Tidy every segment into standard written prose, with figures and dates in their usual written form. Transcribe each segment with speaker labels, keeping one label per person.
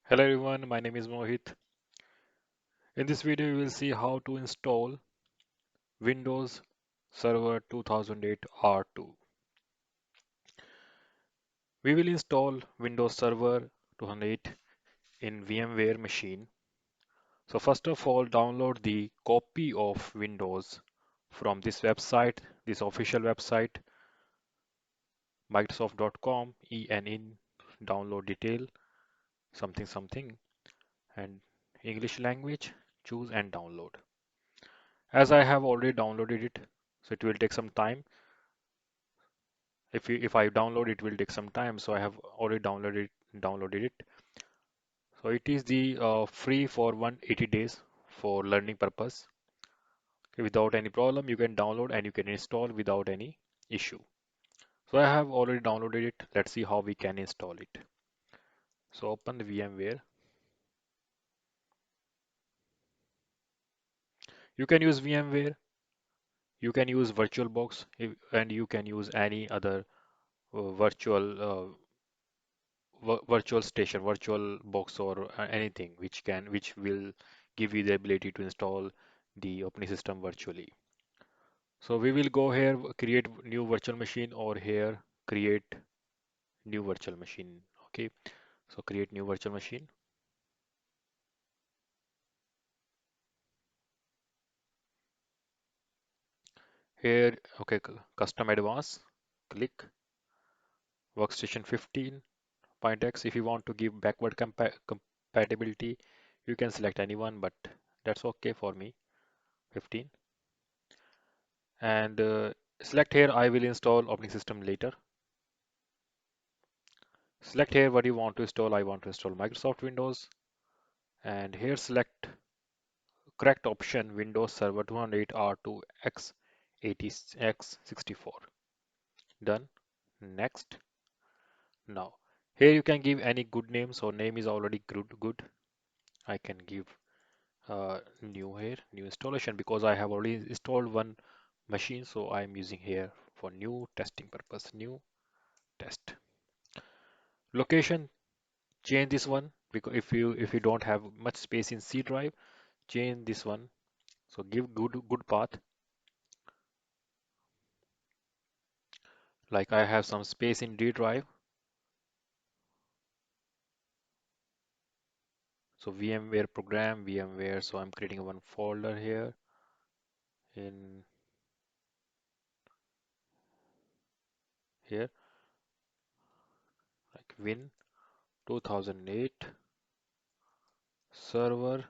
Speaker 1: Hello everyone, my name is Mohit. In this video, you will see how to install Windows Server 2008 R2. We will install Windows Server 2008 in VMware machine. So first of all, download the copy of Windows from this website, this official website, Microsoft.com, ENIN, download detail, something something, and English language, choose and download. As I have already downloaded it, so it will take some time. If I download it will take some time, so I have already downloaded it. So it is the free for 180 days for learning purpose. Okay, without any problem, you can download and you can install without any issue. So I have already downloaded it. Let's see how we can install it. So open the VMware. You can use VMware, you can use VirtualBox, and you can use any other virtual station, virtual box, or anything which will give you the ability to install the operating system virtually. So we will go here, create new virtual machine, or here create new virtual machine. Okay, so create new virtual machine. Here, okay, custom advanced, click workstation 15.x. If you want to give backward compatibility, you can select anyone, but that's okay for me, 15. And select here, I will install operating system later. Select here what you want to install. I want to install Microsoft Windows. And here select correct option Windows Server 208 R2 X80 X64. Done. Next. Now here you can give any good name. So name is already good. I can give new here, new installation, because I have already installed one machine. So I am using here for new testing purpose, new test. Location, change this one, because if you don't have much space in C drive, change this one. So give good path. Like I have some space in D drive. So VMware program, VMware. So I'm creating one folder here in here, like Win 2008 server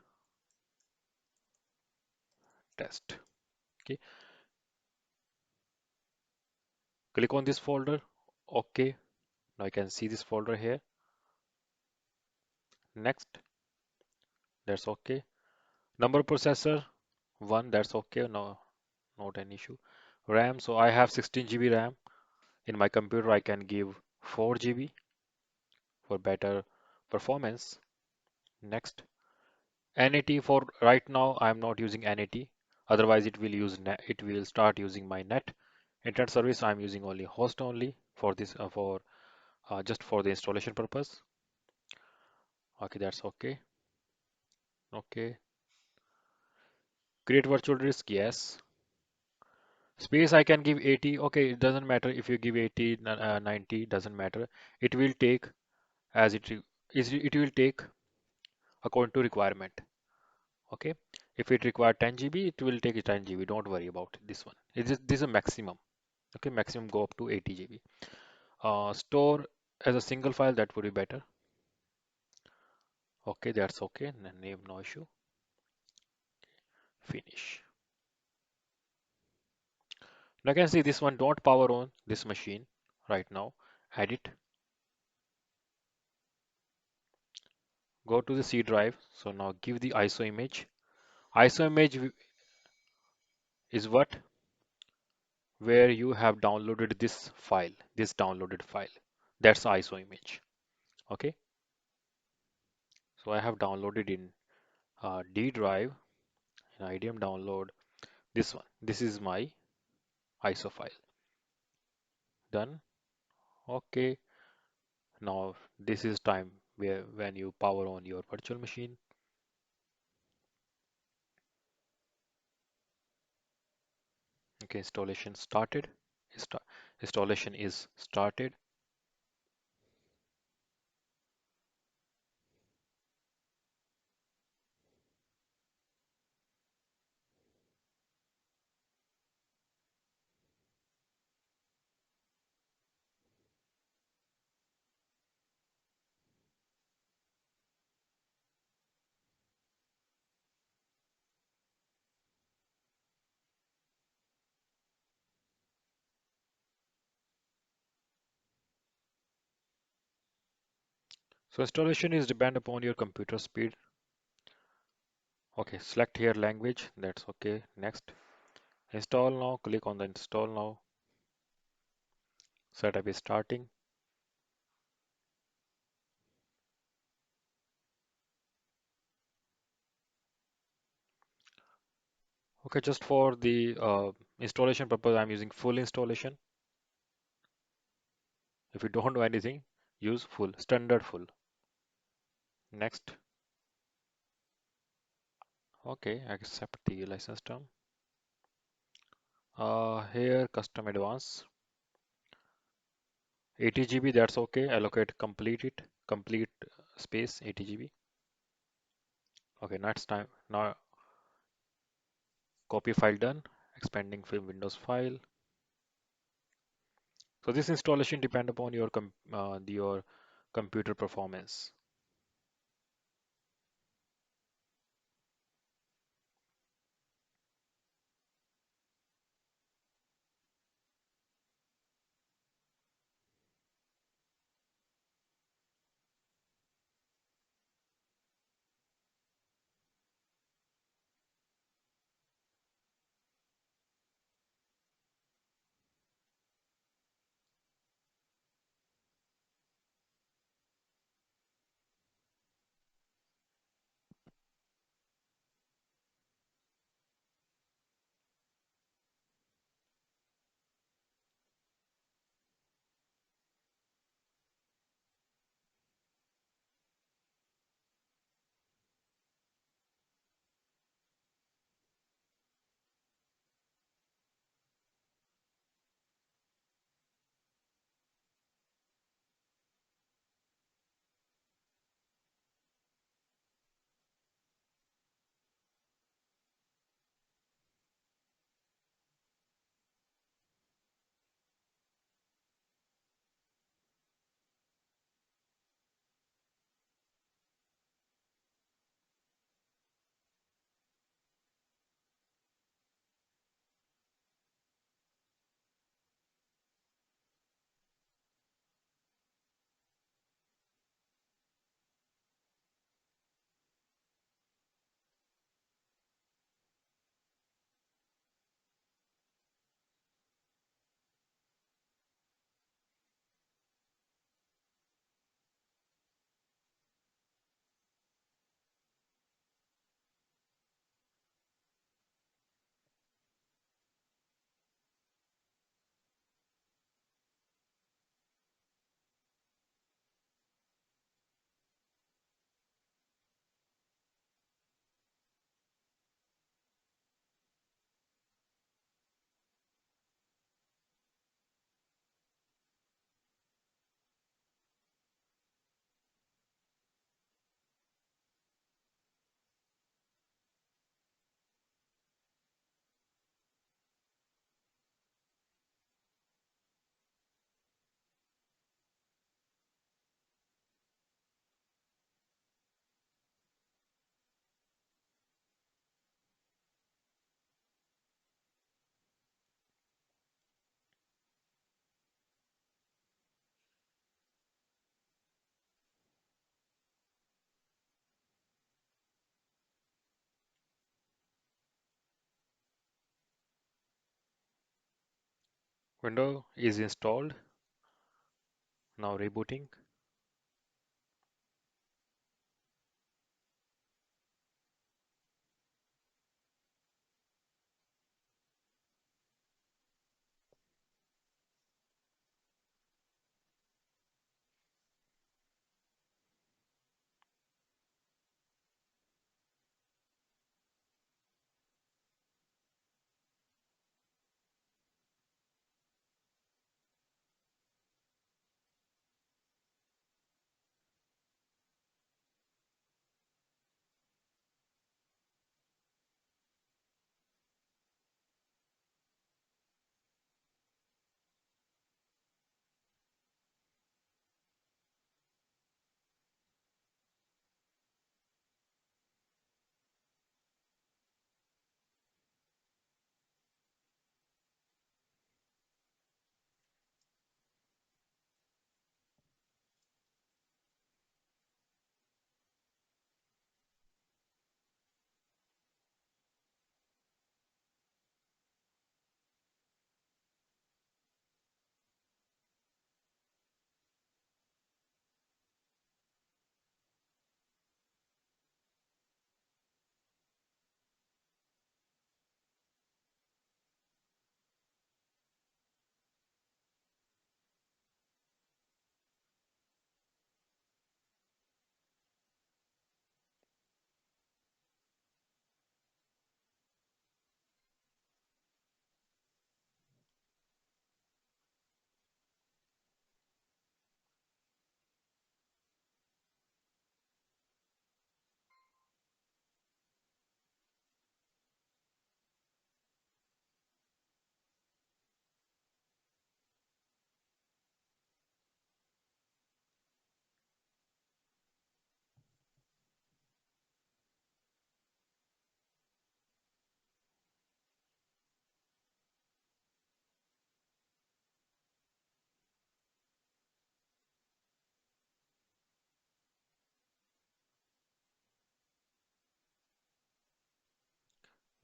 Speaker 1: test. Okay, click on this folder. Okay, now I can see this folder here. Next, that's okay. Number processor, one, that's okay. No, not an issue. RAM, so I have 16 GB RAM. In my computer, I can give 4 GB for better performance. Next, NAT, for right now, I'm not using NAT. Otherwise, it will start using my net. Internet service, I'm using only host only for this for just for the installation purpose. Okay, that's okay. Okay. Create virtual disk, yes. Space I can give 80. Okay, it doesn't matter if you give 80, 90, doesn't matter. It will take as it will take according to requirement. Okay, if it require 10 GB, it will take 10 GB. Don't worry about this one. This is a maximum. Okay, maximum go up to 80 GB. Store as a single file, that would be better. Okay, that's okay. Name, no issue. Finish. Now you can see this one don't power on this machine right now. Edit. Go to the C drive. So now give the ISO image. ISO image is what? Where you have downloaded this file, this downloaded file. That's ISO image. Okay. So I have downloaded in D drive, in IDM download, this one. This is my ISO file. Done. Okay. Now this is time. where when you power on your virtual machine. Okay, installation started. Insta- Installation is started. So installation is depend upon your computer speed. Okay, select here language. That's okay. Next, install now. Click on the install now. Setup is starting. Okay, just for the installation purpose, I'm using full installation. If you don't know anything, use full, standard full. Next. Okay, accept the license term. Here, custom advance. 80 GB, that's okay. Allocate complete space 80 GB. Okay, next time. Now, copy file done. Expanding from Windows file. So this installation depend upon your computer performance. Window is installed. Now rebooting.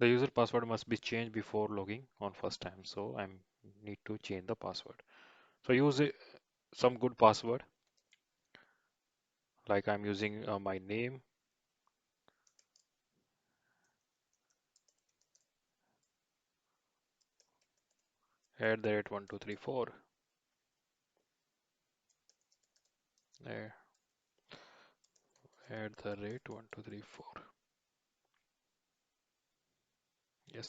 Speaker 1: The user password must be changed before logging on first time. So I need to change the password. So use some good password, like I'm using my name at the rate 1234. At the rate 1234. Yes,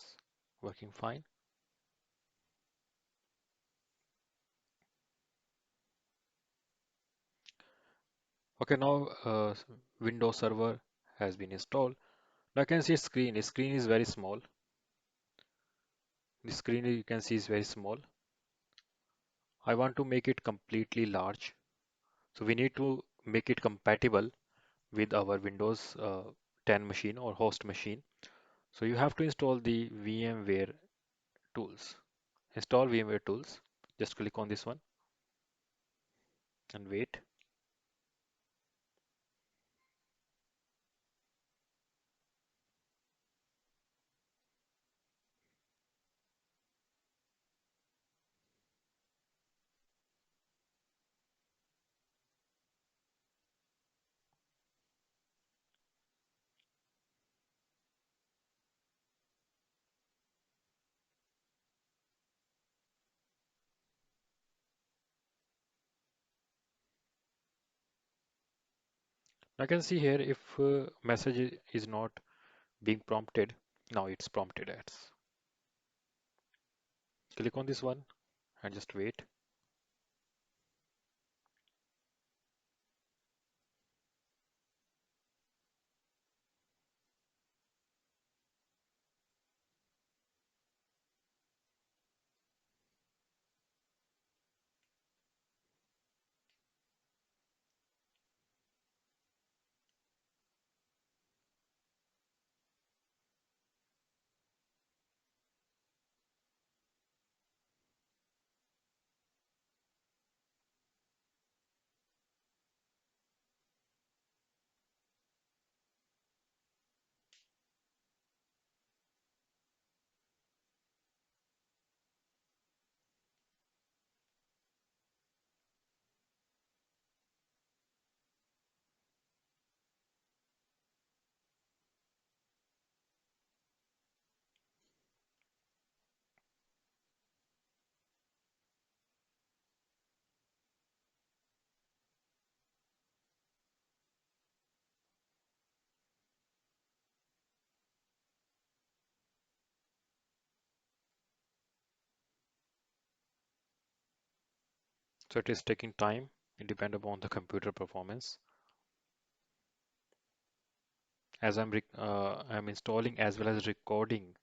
Speaker 1: working fine. Okay, now Windows Server has been installed. Now I can see screen. The screen is very small. The screen you can see is very small. I want to make it completely large. So we need to make it compatible with our Windows 10 machine or host machine. So you have to install the VMware tools. Install VMware tools. Just click on this one and wait. I can see here if message is not being prompted. Now it's prompted as. Click on this one and just wait. So it is taking time. It depends upon the computer performance. As I'm installing as well as recording.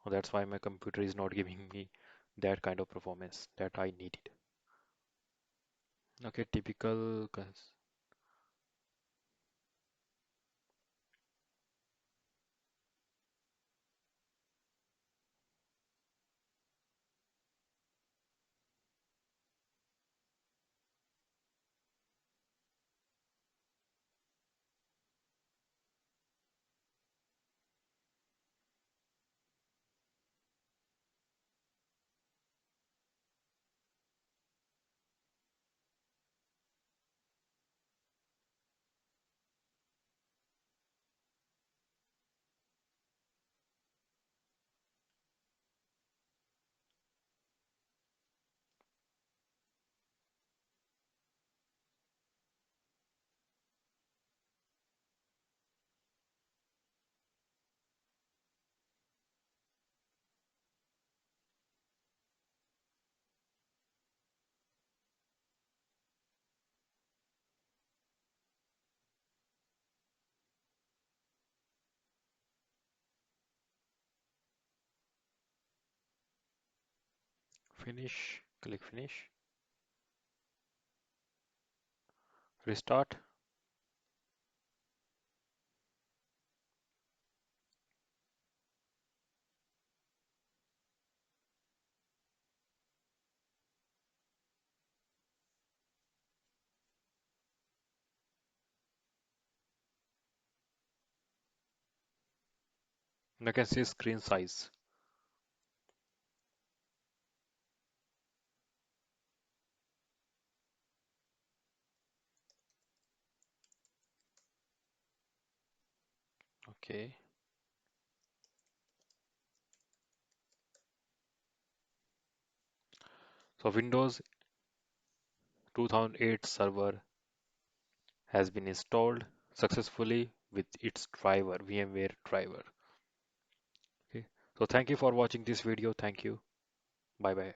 Speaker 1: So that's why my computer is not giving me that kind of performance that I needed. Okay, typical. Finish. Click finish. Restart. I can see screen size. Okay. So Windows 2008 server has been installed successfully with its driver, VMware driver. Okay. So thank you for watching this video. Thank you. Bye bye.